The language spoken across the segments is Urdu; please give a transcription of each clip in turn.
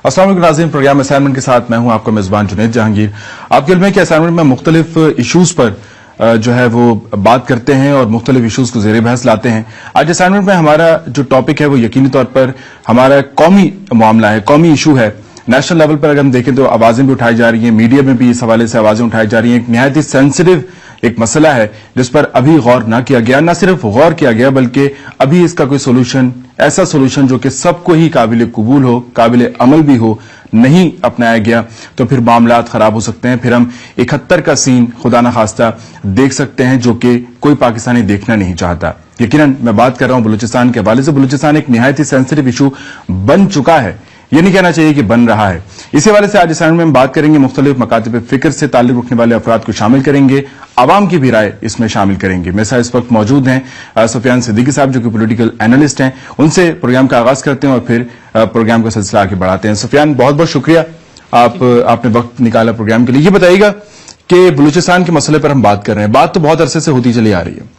السلام علیکم ناظرین، پروگرام اسائنمنٹ کے ساتھ میں ہوں آپ کا میزبان جنید جہانگیر۔ آپ کے علم ہے کہ اسائنمنٹ میں مختلف ایشوز پر جو ہے وہ بات کرتے ہیں اور مختلف ایشوز کو زیر بحث لاتے ہیں۔ آج اسائنمنٹ میں ہمارا جو ٹاپک ہے وہ یقینی طور پر ہمارا قومی معاملہ ہے، قومی ایشو ہے۔ نیشنل لیول پر اگر ہم دیکھیں تو آوازیں بھی اٹھائی جا رہی ہیں، میڈیا میں بھی اس حوالے سے آوازیں اٹھائی جا رہی ہیں۔ ایک نہایت ہی سینسٹیو ایک مسئلہ ہے جس پر ابھی غور نہ کیا گیا، نہ صرف غور کیا گیا بلکہ ابھی اس کا کوئی سولوشن، ایسا سولوشن جو کہ سب کو ہی قابل قبول ہو، قابل عمل بھی ہو، نہیں اپنایا گیا تو پھر معاملات خراب ہو سکتے ہیں۔ پھر ہم 71 کا سین خدا نخواستہ دیکھ سکتے ہیں جو کہ کوئی پاکستانی دیکھنا نہیں چاہتا۔ یقیناً میں بات کر رہا ہوں بلوچستان کے حوالے سے۔ بلوچستان ایک نہایت ہی سینسٹیو ایشو بن چکا ہے، یہ نہیں کہنا چاہیے کہ بن رہا ہے۔ اسی حوالے سے آج اسائنمنٹ میں ہم بات کریں گے، مختلف مکاتب فکر سے تعلق رکھنے والے افراد کو شامل کریں گے، عوام کی بھی رائے اس میں شامل کریں گے۔ میرے ساتھ اس وقت موجود ہیں سفیان صدیقی صاحب جو کہ پولیٹیکل اینالسٹ ہیں، ان سے پروگرام کا آغاز کرتے ہیں اور پھر پروگرام کا سلسلہ آگے بڑھاتے ہیں۔ سفیان، بہت بہت شکریہ، آپ نے وقت نکالا پروگرام کے لیے۔ یہ بتائیے گا کہ بلوچستان کے مسئلے پر ہم بات کر رہے ہیں، بات تو بہت عرصے سے ہوتی چلی آ رہی ہے۔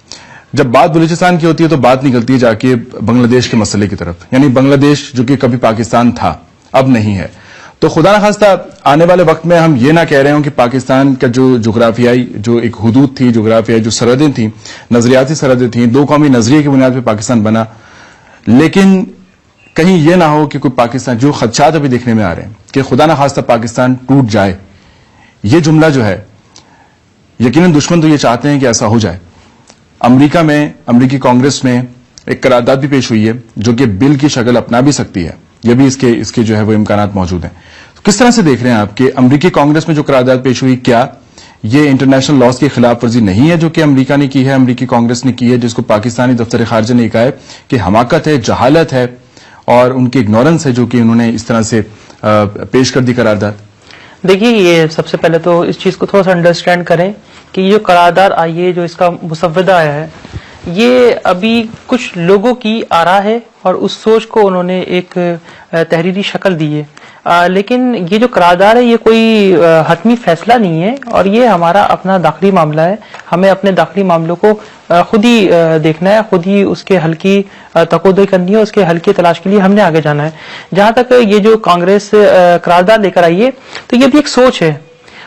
جب بات بلوچستان کی ہوتی ہے تو بات نکلتی ہے جا کے بنگلہ دیش کے مسئلے کی طرف، یعنی بنگلہ دیش جو کہ کبھی پاکستان تھا اب نہیں ہے۔ تو خدا نخواستہ آنے والے وقت میں ہم یہ نہ کہہ رہے ہوں کہ پاکستان کا جو جغرافیائی جو ایک حدود تھی، جغرافیائی جو سرحدیں تھیں، نظریاتی سرحدیں تھیں، دو قومی نظریے کی بنیاد پہ پاکستان بنا، لیکن کہیں یہ نہ ہو کہ کوئی پاکستان، جو خدشات ابھی دیکھنے میں آ رہے ہیں کہ خدا نخواستہ پاکستان ٹوٹ جائے، یہ جملہ جو ہے یقیناً دشمن تو یہ چاہتے ہیں کہ ایسا ہو جائے۔ امریکہ میں، امریکی کانگریس میں ایک قرارداد بھی پیش ہوئی ہے جو کہ بل کی شکل اپنا بھی سکتی ہے، یہ بھی اس کے جو ہے وہ امکانات موجود ہیں۔ تو کس طرح سے دیکھ رہے ہیں آپ کہ امریکی کانگریس میں جو قرارداد پیش ہوئی، کیا یہ انٹرنیشنل لاز کی خلاف ورزی نہیں ہے جو کہ امریکہ نے کی ہے، امریکی کانگریس نے کی ہے، جس کو پاکستانی دفتر خارجہ نے کہا ہے کہ حماقت ہے، جہالت ہے اور ان کی اگنورنس ہے جو کہ انہوں نے اس طرح سے پیش کر دی قرارداد؟ دیکھیے، یہ سب سے پہلے تو اس چیز کو تھوڑا سا انڈرسٹینڈ کریں کہ یہ جو قرارداد آئی ہے، جو اس کا مسودہ آیا ہے، یہ ابھی کچھ لوگوں کی آرا ہے اور اس سوچ کو انہوں نے ایک تحریری شکل دی ہے، لیکن یہ جو قرارداد ہے یہ کوئی حتمی فیصلہ نہیں ہے اور یہ ہمارا اپنا داخلی معاملہ ہے۔ ہمیں اپنے داخلی معاملوں کو خود ہی دیکھنا ہے، خود ہی اس کے حل کی تقوی کرنی ہے، اس کے حل کی تلاش کے لیے ہم نے آگے جانا ہے۔ جہاں تک یہ جو کانگریس قرارداد لے کر آئی ہے تو یہ بھی ایک سوچ ہے،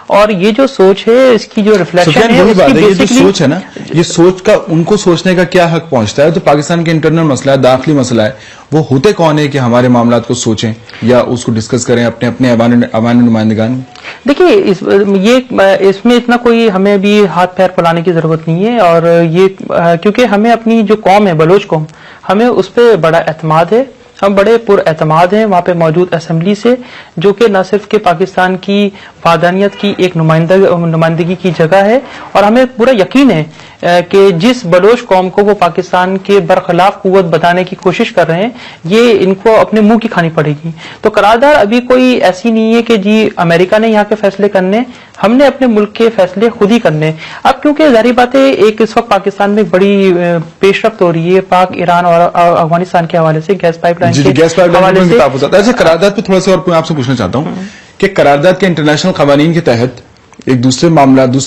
اور یہ جو سوچ ہے اس کی جو ریفلیکشن ہے، یہ جو سوچ ہے نا، یہ سوچ کا ان کو سوچنے کا کیا حق پہنچتا ہے؟ تو پاکستان کے انٹرنل مسئلہ ہے، داخلی مسئلہ ہے، وہ ہوتے کون ہے کہ ہمارے معاملات کو سوچیں یا اس کو ڈسکس کریں اپنے عوام نمائندگان؟ دیکھیے، اس میں اتنا کوئی ہمیں بھی ہاتھ پیر پھیلانے کی ضرورت نہیں ہے، اور یہ کیونکہ ہمیں اپنی جو قوم ہے، بلوچ قوم، ہمیں اس پہ بڑا اعتماد ہے، ہم بڑے پر اعتماد ہیں وہاں پہ موجود اسمبلی سے، جو کہ نہ صرف کہ پاکستان کی وحدانیت کی ایک نمائندگی کی جگہ ہے، اور ہمیں پورا یقین ہے کہ جس بلوچ قوم کو وہ پاکستان کے برخلاف قوت بتانے کی کوشش کر رہے ہیں، یہ ان کو اپنے منہ کی کھانی پڑے گی۔ تو قرارداد ابھی کوئی ایسی نہیں ہے کہ جی امریکہ نے یہاں کے فیصلے کرنے، ہم نے اپنے ملک کے فیصلے خود ہی کرنے۔ اب کیونکہ ظاہری بات ہے، ایک اس وقت پاکستان میں بڑی پیش رفت ہو رہی ہے پاک، ایران اور افغانستان کے حوالے سے، گیس پائپ لائن کے حوالے سے۔ ایسے قرارداد پہ تھوڑا سا اور آپ سے پوچھنا چاہتا ہوں کہ قرارداد کے انٹرنیشنل قوانین کے تحت ایک دوسرے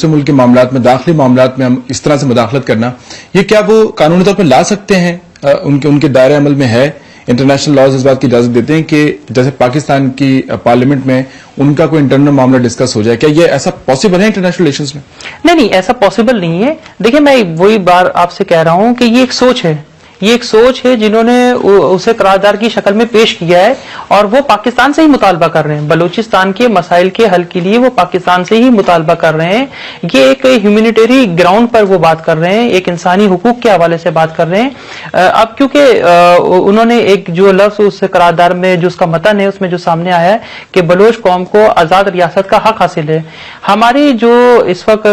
ملک کے معاملات میں، داخلی معاملات میں ہم اس طرح سے مداخلت کرنا، یہ کیا وہ قانونی طور پہ لا سکتے ہیں؟ ان کے دائرہ عمل میں ہے؟ انٹرنیشنل لاز اس بات کی اجازت دیتے ہیں کہ جیسے پاکستان کی پارلیمنٹ میں ان کا کوئی انٹرنل معاملہ ڈسکس ہو جائے، کیا یہ ایسا پاسبل ہے انٹرنیشنل ریلیشنز میں؟ نہیں، ایسا پاسبل نہیں ہے۔ دیکھیں، میں وہی بار آپ سے کہہ رہا ہوں کہ یہ ایک سوچ ہے، یہ ایک سوچ ہے جنہوں نے اسے قرارداد کی شکل میں پیش کیا ہے، اور وہ پاکستان سے ہی مطالبہ کر رہے ہیں، بلوچستان کے مسائل کے حل کے لیے وہ پاکستان سے ہی مطالبہ کر رہے ہیں۔ یہ ایک ہیومینیٹری گراؤنڈ پر وہ بات کر رہے ہیں، ایک انسانی حقوق کے حوالے سے بات کر رہے ہیں۔ اب کیونکہ انہوں نے ایک جو لفظ اس قرارداد میں جو اس کا متن ہے، اس میں جو سامنے آیا ہے کہ بلوچ قوم کو آزاد ریاست کا حق حاصل ہے۔ ہماری جو اس وقت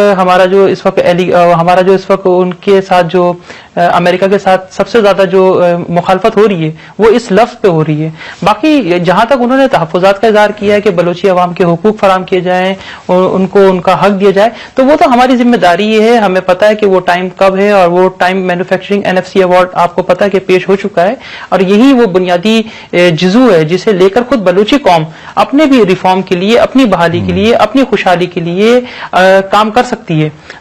ان کے ساتھ جو امریکہ کے ساتھ سب سے زیادہ جو مخالفت ہو رہی ہے وہ اس لفظ پہ ہو رہی ہے۔ باقی جہاں تک انہوں نے تحفظات کا اظہار کیا ہے کہ بلوچی عوام کے حقوق فراہم کیے جائیں، ان کو ان کا حق دیا جائے، تو وہ تو ہماری ذمہ داری ہے۔ ہمیں پتہ ہے کہ وہ ٹائم کب ہے، اور وہ ٹائم مینوفیکچرنگ NFC ایوارڈ آپ کو پتہ ہے کہ پیش ہو چکا ہے، اور یہی وہ بنیادی جزو ہے جسے لے کر خود بلوچی قوم اپنے بھی ریفارم کے لیے، اپنی بحالی کے لیے، اپنی خوشحالی کے لیے کام کر سکتی ہے۔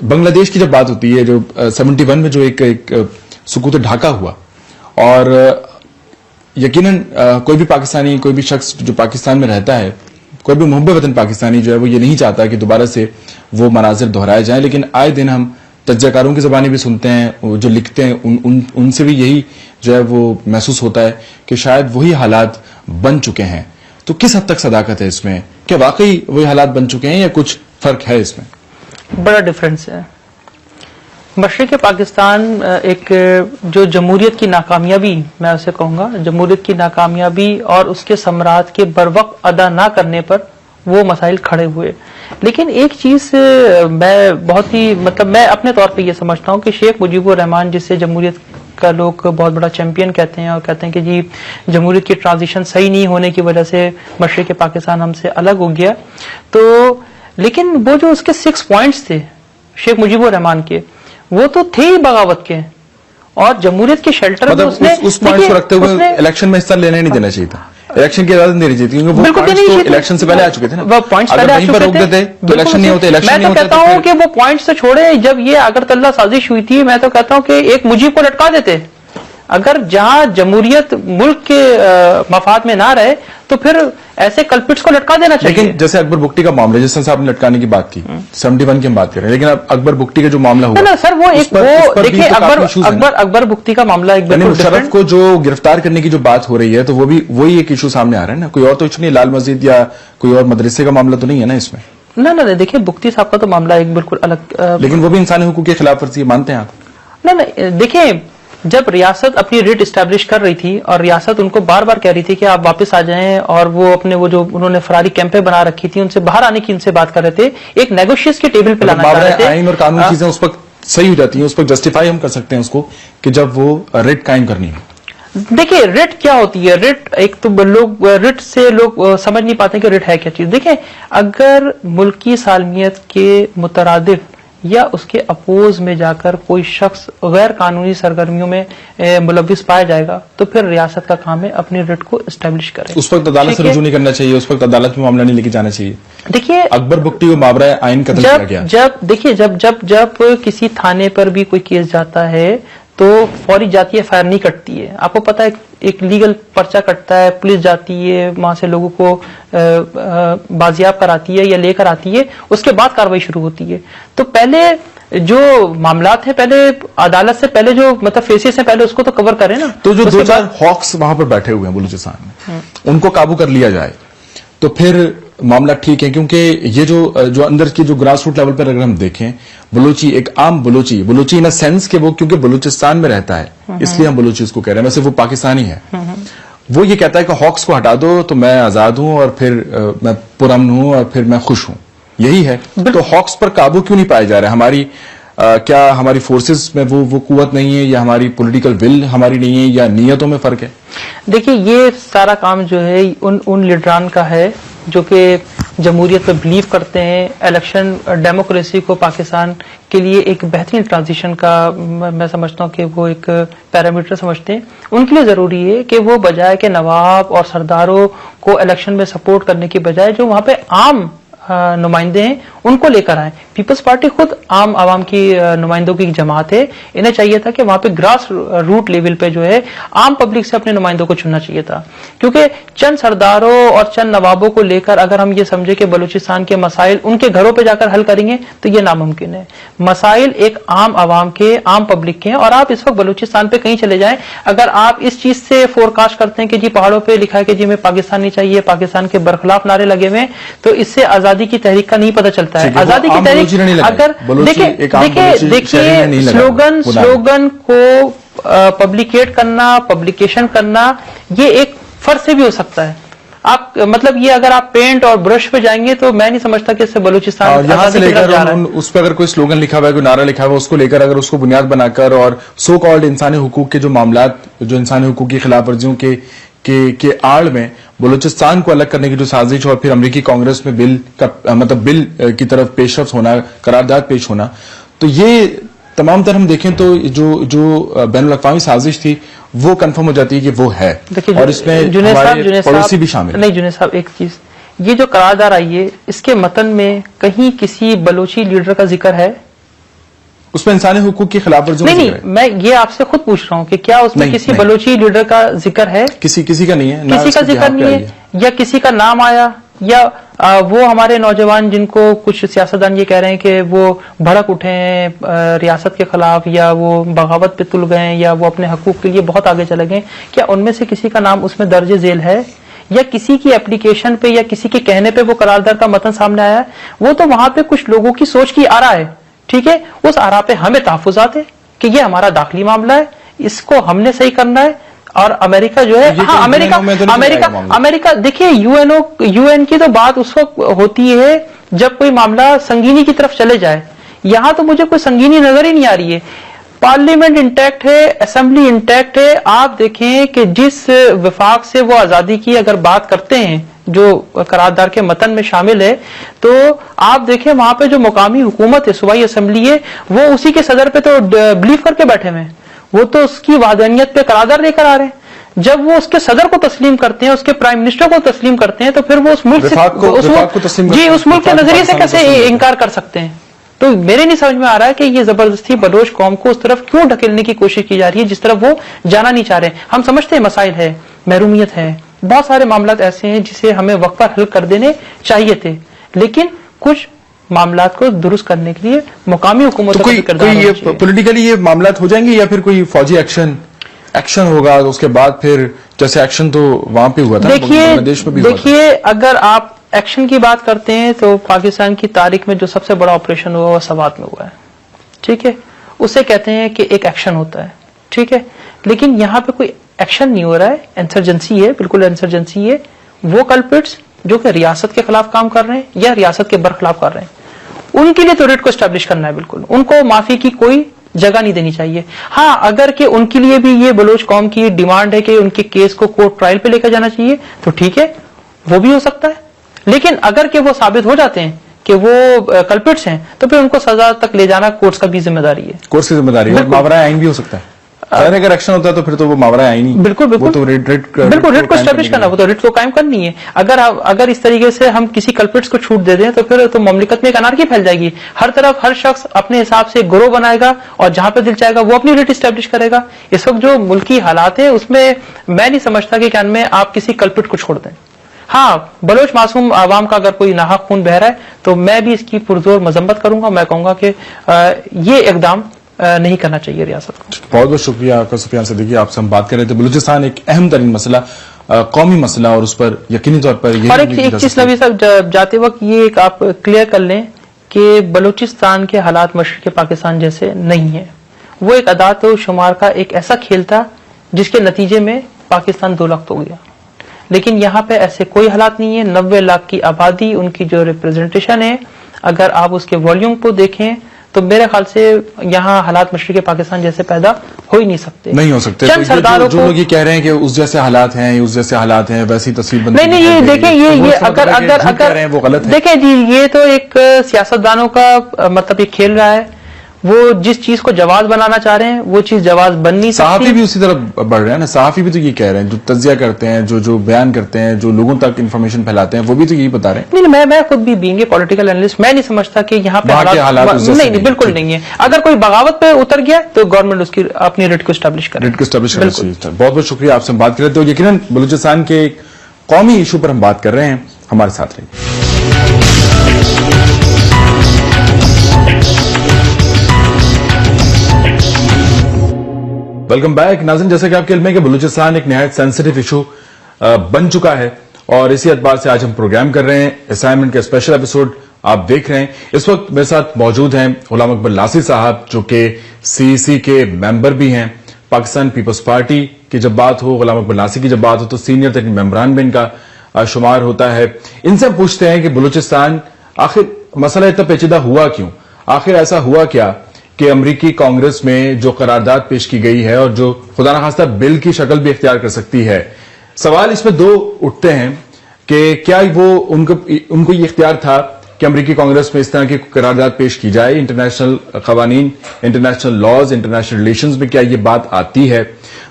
بنگلہ دیش کی جب بات ہوتی ہے، جو 71 میں جو ایک سکوت ڈھاکہ ہوا، اور یقیناً کوئی بھی پاکستانی، کوئی بھی شخص جو پاکستان میں رہتا ہے، کوئی بھی محب وطن پاکستانی جو ہے وہ یہ نہیں چاہتا کہ دوبارہ سے وہ مناظر دہرائے جائیں، لیکن آئے دن ہم تجزیہ کاروں کی زبانیں بھی سنتے ہیں، جو لکھتے ہیں ان سے بھی یہی جو ہے وہ محسوس ہوتا ہے کہ شاید وہی حالات بن چکے ہیں. تو کس حد تک صداقت ہے اس میں؟ کیا واقعی وہی حالات بن چکے ہیں یا کچھ فرق ہے اس میں؟ بڑا ڈفرینس ہے. مشرق پاکستان ایک جو جمہوریت کی ناکامیابی، میں اسے کہوں گا جمہوریت کی ناکامیابی اور اس کے ثمرات کے بروقت ادا نہ کرنے پر وہ مسائل کھڑے ہوئے. لیکن ایک چیز میں بہت ہی میں اپنے طور پہ یہ سمجھتا ہوں کہ شیخ مجیب الرحمان، جس سے جمہوریت کا لوگ بہت بڑا چیمپئن کہتے ہیں اور کہتے ہیں کہ جی جمہوریت کی ٹرانزیشن صحیح نہیں ہونے کی وجہ سے مشرق پاکستان ہم سے الگ ہو گیا، تو لیکن وہ جو اس کے 6 پوائنٹس تھے شیخ مجیب الرحمان کے، وہ تو تھے ہی بغاوت کے، اور جمہوریت کے شیلٹر میں اس پوائنٹ کو رکھتے ہوئے الیکشن میں حصہ لینے نہیں دینا چاہیے تھا، الیکشن کی اجازت نہیں دینی چاہیے، کیونکہ وہ پوائنٹس تو الیکشن سے پہلے آ چکے تھے نا، وہ پوائنٹس پہلے آ چکے تھے تو الیکشن نہیں ہوتے. میں تو کہتا ہوں کہ وہ پوائنٹس تو چھوڑے، جب یہ اگرتلہ سازش ہوئی تھی، میں تو کہتا ہوں کہ ایک مجیب کو لٹکا دیتے. اگر جہاں جمہوریت ملک کے مفاد میں نہ رہے تو پھر ایسے کلپٹس کو لٹکا دینا چاہیے. لیکن جیسے اکبر بگٹی کا معاملہ، جس سے آپ نے لٹکانے کی بات کی، 71 کی ہم بات کر رہے ہیں، لیکن اب اکبر بگٹی کا جو معاملہ ہوا نا سر، وہ ایک دیکھیے اکبر بگٹی کا معاملہ ایک مشرف کو جو گرفتار کرنے کی جو بات ہو رہی ہے، تو وہ بھی وہی ایک ایشو سامنے آ رہا ہے نا، کوئی اور تو ایشو نہیں، لال مسجد یا کوئی اور مدرسے کا معاملہ تو نہیں ہے نا اس میں. نہ دیکھیے بگٹی صاحب کا تو معاملہ ایک بالکل الگ، لیکن وہ بھی انسانی حقوق کی خلاف ورزی مانتے ہیں آپ؟ نہ دیکھیں، جب ریاست اپنی ریٹ اسٹیبلش کر رہی تھی اور ریاست ان کو بار بار کہہ رہی تھی کہ آپ واپس آ جائیں، اور وہ اپنے وہ جو انہوں نے فراری کیمپیں بنا رکھی تھی ان سے باہر آنے کی ان سے بات کر رہے تھے، ایک نیگوشیشن کے ٹیبل پہ لانا چاہ رہے تھے. آئین اور قانون چیزیں اس وقت صحیح ہو جاتی ہیں، اس وقت جسٹیفائی ہم کر سکتے ہیں اس کو کہ جب وہ ریٹ قائم کرنی ہے. دیکھیں ریٹ کیا ہوتی ہے، ریٹ ایک تو لوگ ریٹ سے لوگ سمجھ نہیں پاتے کہ ریٹ ہے کیا چیز. دیکھیں اگر ملکی سالمیت کے مترادف یا اس کے اپوز میں جا کر کوئی شخص غیر قانونی سرگرمیوں میں ملوث پایا جائے گا تو پھر ریاست کا کام ہے اپنی ریٹ کو اسٹیبلش کرے. اس وقت عدالت سے رجوع نہیں کرنا چاہیے، اس وقت عدالت میں معاملہ نہیں لے کے جانا چاہیے. دیکھیے اکبر بگٹی کو مابرہ آئین قتل کیا گیا. جب کسی تھانے پر بھی کوئی کیس جاتا ہے تو فوری جاتی ہے، فائر نہیں کٹتی ہے. آپ کو پتا ہے ایک لیگل پرچہ کٹتا ہے، پولیس جاتی ہے، وہاں سے لوگوں کو بازیاب کراتی ہے یا لے کر آتی ہے، اس کے بعد کاروائی شروع ہوتی ہے. تو پہلے جو معاملات ہیں، پہلے عدالت سے پہلے جو فیسز ہیں، پہلے اس کو تو کور کریں نا. تو جو 2-4 ہاکس وہاں پر بیٹھے ہوئے ہیں بلوچستان میں، ان کو قابو کر لیا جائے تو پھر معاملہ ٹھیک ہے. کیونکہ یہ جو اندر کی جو گراس روٹ لیول پر اگر ہم دیکھیں، بلوچی ایک عام بلوچی ان اے سینس کہ وہ کیونکہ بلوچستان میں رہتا ہے اس لیے ہم بلوچی اس کو کہہ رہے ہیں، ویسے وہ پاکستانی ہے، وہ یہ کہتا ہے کہ ہاکس کو ہٹا دو تو میں آزاد ہوں اور پھر میں پرامن ہوں اور پھر میں خوش ہوں. یہی ہے. تو ہاکس پر قابو کیوں نہیں پایا جا رہا؟ کیا ہماری فورسز میں وہ قوت نہیں ہے، یا ہماری پولیٹیکل ول ہماری نہیں ہے، یا نیتوں میں فرق ہے؟ دیکھیے یہ سارا کام جو ہے ان لیڈران کا ہے جو کہ جمہوریت پہ بلیو کرتے ہیں، الیکشن ڈیموکریسی کو پاکستان کے لیے ایک بہترین ٹرانزیشن کا میں سمجھتا ہوں کہ وہ ایک پیرامیٹر سمجھتے ہیں. ان کے لیے ضروری ہے کہ وہ بجائے کہ نواب اور سرداروں کو الیکشن میں سپورٹ کرنے کی بجائے جو وہاں پہ عام نمائندے ہیں ان کو لے کر آئیں. پیپلز پارٹی خود عام عوام کی نمائندوں کی جماعت ہے، انہیں چاہیے تھا کہ وہاں پہ گراس روٹ لیول پہ جو ہے عام پبلک سے اپنے نمائندوں کو چننا چاہیے تھا. کیونکہ چند سرداروں اور چند نوابوں کو لے کر اگر ہم یہ سمجھے کہ بلوچستان کے مسائل ان کے گھروں پہ جا کر حل کریں گے تو یہ ناممکن ہے. مسائل ایک عام عوام کے، عام پبلک کے ہیں. اور آپ اس وقت بلوچستان پہ کہیں چلے جائیں، اگر آپ اس چیز سے فور کاسٹ کرتے ہیں کہ جی پہاڑوں پہ لکھا ہے کہ جی ہمیں پاکستان نہیں چاہیے، پاکستان کے برخلاف نارے لگے ہوئے ہیں، تو اس سے آزادی کی تحریک کا نہیں پتہ چلتا ہے. آزادی کی تحریک اگر دیکھیے سلوگن کو پبلیکیٹ کرنا، پبلیکیشن کرنا، یہ ایک فرض سے بھی ہو سکتا ہے. آپ یہ اگر آپ پینٹ اور برش پہ جائیں گے تو میں نہیں سمجھتا کہ اس سے بلوچستان یہاں سے لے کر اس پہ اگر کوئی سلوگن لکھا ہوا ہے، کوئی نعرہ لکھا ہوا ہے، اس کو لے کر اگر اس کو بنیاد بنا کر اور سو کالڈ انسانی حقوق کے جو معاملات، جو انسانی حقوق کی خلاف ورزیوں کے آڑ میں بلوچستان کو الگ کرنے کی جو سازش اور پھر امریکی کانگریس میں بل کی طرف پیش رفت ہونا، قرارداد پیش ہونا، تو یہ تمام تر ہم دیکھیں تو جو بین الاقوامی سازش تھی وہ کنفرم ہو جاتی ہے کہ وہ ہے، اور اس میں ہمارے پڑوسی بھی شامل. نہیں جنید صاحب، ایک چیز، یہ جو قرارداد آئی ہے اس کے متن میں کہیں کسی بلوچی لیڈر کا ذکر ہے؟ اس میں انسانی حقوق کی خلاف ورزیوں کا ذکر ہے؟ نہیں، میں یہ آپ سے خود پوچھ رہا ہوں کہ کیا اس میں کسی بلوچی لیڈر کا ذکر ہے؟ کسی کا نہیں ہے، کسی کا ذکر نہیں ہے، یا کسی کا نام آیا، یا وہ ہمارے نوجوان جن کو کچھ سیاستدان یہ کہہ رہے ہیں کہ وہ بھڑک اٹھے ہیں ریاست کے خلاف، یا وہ بغاوت پہ تل گئے یا وہ اپنے حقوق کے لیے بہت آگے چلے گئے، کیا ان میں سے کسی کا نام اس میں درج ذیل ہے؟ یا کسی کی اپلیکیشن پہ یا کسی کے کہنے پہ وہ قرارداد کا متن سامنے آیا ہے؟ وہ تو وہاں پہ کچھ لوگوں کی سوچ کی آرا ہے، ٹھیک ہے، اس آرا پہ ہمیں تحفظات ہے کہ یہ ہمارا داخلی معاملہ ہے، اس کو ہم نے صحیح کرنا ہے۔ اور امریکہ جو ہے، ہاں امریکہ دیکھیے، یو این کی تو بات اس وقت ہوتی ہے جب کوئی معاملہ سنگینی کی طرف چلے جائے، یہاں تو مجھے کوئی سنگینی نظر ہی نہیں آ رہی ہے۔ پارلیمنٹ انٹیکٹ ہے، اسمبلی انٹیکٹ ہے، آپ دیکھیں کہ جس وفاق سے وہ آزادی کی اگر بات کرتے ہیں جو قرارداد کے متن میں شامل ہے، تو آپ دیکھیں وہاں پہ جو مقامی حکومت ہے، صوبائی اسمبلی ہے، وہ اسی کے صدر پہ تو بلیو کر کے بیٹھے ہوئے ہیں، وہ تو اس کی وحدانیت پہ قرارداد لے کر آ رہے ہیں۔ جب وہ اس کے صدر کو تسلیم کرتے ہیں، اس کے پرائم منسٹر کو تسلیم کرتے ہیں، تو پھر وہ اس ملک سے جی اس ملک کے نظریے سے کیسے انکار کر سکتے ہیں؟ تو میرے نہیں سمجھ میں آ رہا ہے کہ یہ زبردستی بلوچ قوم کو اس طرف کیوں ڈھکیلنے کی کوشش کی جا رہی ہے جس طرف وہ جانا نہیں چاہ رہے۔ ہم سمجھتے ہیں مسائل ہے، محرومیت ہے، بہت سارے معاملات ایسے ہیں جسے ہمیں وقت پر حل کر دینے چاہیے تھے، لیکن کچھ معاملات کو درست کرنے کے لیے مقامی حکومتوں کا کردار ہونا چاہیے۔ پولیٹیکلی یہ معاملات ہو جائیں گے یا پھر کوئی فوجی ایکشن ہوگا اس کے بعد؟ پھر جیسے ایکشن تو وہاں پہ ہوا تھا، دیکھیے اگر آپ ایکشن کی بات کرتے ہیں تو پاکستان کی تاریخ میں جو سب سے بڑا آپریشن ہوا وہ سوات میں ہوا ہے، ٹھیک ہے، اسے کہتے ہیں کہ ایک ایکشن ہوتا ہے، ٹھیک ہے، لیکن یہاں پہ کوئی ایکشن نہیں ہو رہا ہے، انسرجنسی ہے، بالکل انسرجنسی ہے۔ وہ کلپٹس جو کہ ریاست کے خلاف کام کر رہے ہیں یا ریاست کے برخلاف کر رہے ہیں، ان کے لیے تو ریٹ کو اسٹیبلش کرنا ہے، بالکل ان کو معافی کی کوئی جگہ نہیں دینی چاہیے۔ ہاں اگر کہ ان کے لیے بھی یہ بلوچ قوم کی ڈیمانڈ ہے کہ ان کے کیس کو کورٹ ٹرائل پہ لے کر جانا چاہیے تو ٹھیک ہے، وہ بھی ہو سکتا ہے، لیکن اگر کہ وہ ثابت ہو جاتے ہیں کہ وہ کلپٹس ہیں تو پھر ان کو سزا تک لے جانا کورٹس کا بھی ذمہ داری ہے، کورٹس کی ذمہ داری ہے، ماورائے آئین بھی ہو سکتا ہے۔ اگر ایکشن ہوتا ہے تو پھر تو وہ ماورائے آئین ہی بالکل ریٹ کو اسٹیبلش کرنا، وہ تو ریٹ کو قائم کرنی ہے۔ اگر اس طریقے سے ہم کسی کلپٹس کو چھوٹ دے دیں تو پھر تو مملکت میں ایک انارکی پھیل جائے گی، ہر طرف ہر شخص اپنے حساب سے گروہ بنائے گا اور جہاں پہ دل چاہے گا وہ اپنی ریٹ اسٹیبلش کرے گا۔ اس وقت جو ملکی حالات ہیں اس میں میں نہیں سمجھتا کہ میں آپ کسی کلپٹ کو چھوڑ دیں۔ ہاں بلوچ معصوم عوام کا اگر کوئی ناحق خون بہ رہا ہے تو میں بھی اس کی پرزور مذمت کروں گا، میں کہوں گا کہ یہ اقدام نہیں کرنا چاہیے ریاست کو۔ بہت بہت شکریہ آپ کا سفیان صدیقی، آپ سے ہم بات کر رہے تھے بلوچستان ایک اہم ترین مسئلہ، قومی مسئلہ، اور اس پر یقینی طور پر اور ایک چیز نبی صاحب جاتے وقت یہ ایک آپ کلیئر کر لیں کہ بلوچستان کے حالات مشرق پاکستان جیسے نہیں ہیں، وہ ایک اعداد و شمار کا ایک ایسا کھیل تھا جس کے نتیجے میں پاکستان 2 لاکھ ہو گیا، لیکن یہاں پہ ایسے کوئی حالات نہیں ہے۔ 90 لاکھ کی آبادی، ان کی جو ریپرزنٹیشن ہے، اگر آپ اس کے والیوم کو دیکھیں تو میرے خیال سے یہاں حالات مشرق پاکستان جیسے پیدا ہو ہی نہیں سکتے۔ چند سرداروں جو لوگ یہ کہہ رہے ہیں کہ اس جیسے حالات ہیں ویسی تصویر بندی نہیں، یہ دیکھیں یہ اگر دیکھیں جی، یہ تو ایک سیاستدانوں کا مطلب یہ کھیل رہا ہے، وہ جس چیز کو جواز بنانا چاہ رہے ہیں وہ چیز جواز بن نہیں سکتی۔ صحافی بھی اسی طرح بڑھ رہے ہیں نا، صحافی بھی تو یہ کہہ رہے ہیں، جو تجزیہ کرتے ہیں، جو بیان کرتے ہیں، جو لوگوں تک انفارمیشن پھیلاتے ہیں، وہ بھی تو یہی بتا رہے ہیں۔ نہیں، میں خود بھی بینگ اے پولیٹیکل انالسٹ، میں نہیں سمجھتا کہ یہاں پہ حالات نہیں، بالکل نہیں ہے۔ اگر کوئی بغاوت پہ اتر گیا تو گورنمنٹ اس کی اپنی ریٹ کو اسٹیبلش کرے۔ بہت بہت شکریہ، آپ سے ہم بات کر رہے تھے، اور یقیناً بلوچستان کے ایک قومی ایشو پر ہم بات کر رہے ہیں، ہمارے ساتھ رہیے۔ ویلکم بیک ناظرین، جیسا کہ آپ کے علم ہے کہ بلوچستان ایک نہایت سینسٹیو ایشو بن چکا ہے، اور اسی اعتبار سے آج ہم پروگرام کر رہے ہیں، اسائنمنٹ کا اسپیشل ایپیسوڈ آپ دیکھ رہے ہیں۔ اس وقت میرے ساتھ موجود ہیں غلام اکبر لاسی صاحب، جو کہ CEC کے ممبر بھی ہیں۔ پاکستان پیپلز پارٹی کی جب بات ہو، غلام اکبر لاسی کی جب بات ہو تو سینئر ترین ممبران میں ان کا شمار ہوتا ہے۔ ان سے پوچھتے ہیں کہ بلوچستان آخر مسئلہ اتنا پیچیدہ ہوا کیوں، آخر ایسا ہوا کیا کہ امریکی کانگریس میں جو قرارداد پیش کی گئی ہے اور جو خدا نخواستہ بل کی شکل بھی اختیار کر سکتی ہے، سوال اس میں 2 اٹھتے ہیں کہ کیا وہ ان کو یہ اختیار تھا کہ امریکی کانگریس میں اس طرح کی قرارداد پیش کی جائے، انٹرنیشنل قوانین، انٹرنیشنل لاز، انٹرنیشنل ریلیشنز میں کیا یہ بات آتی ہے؟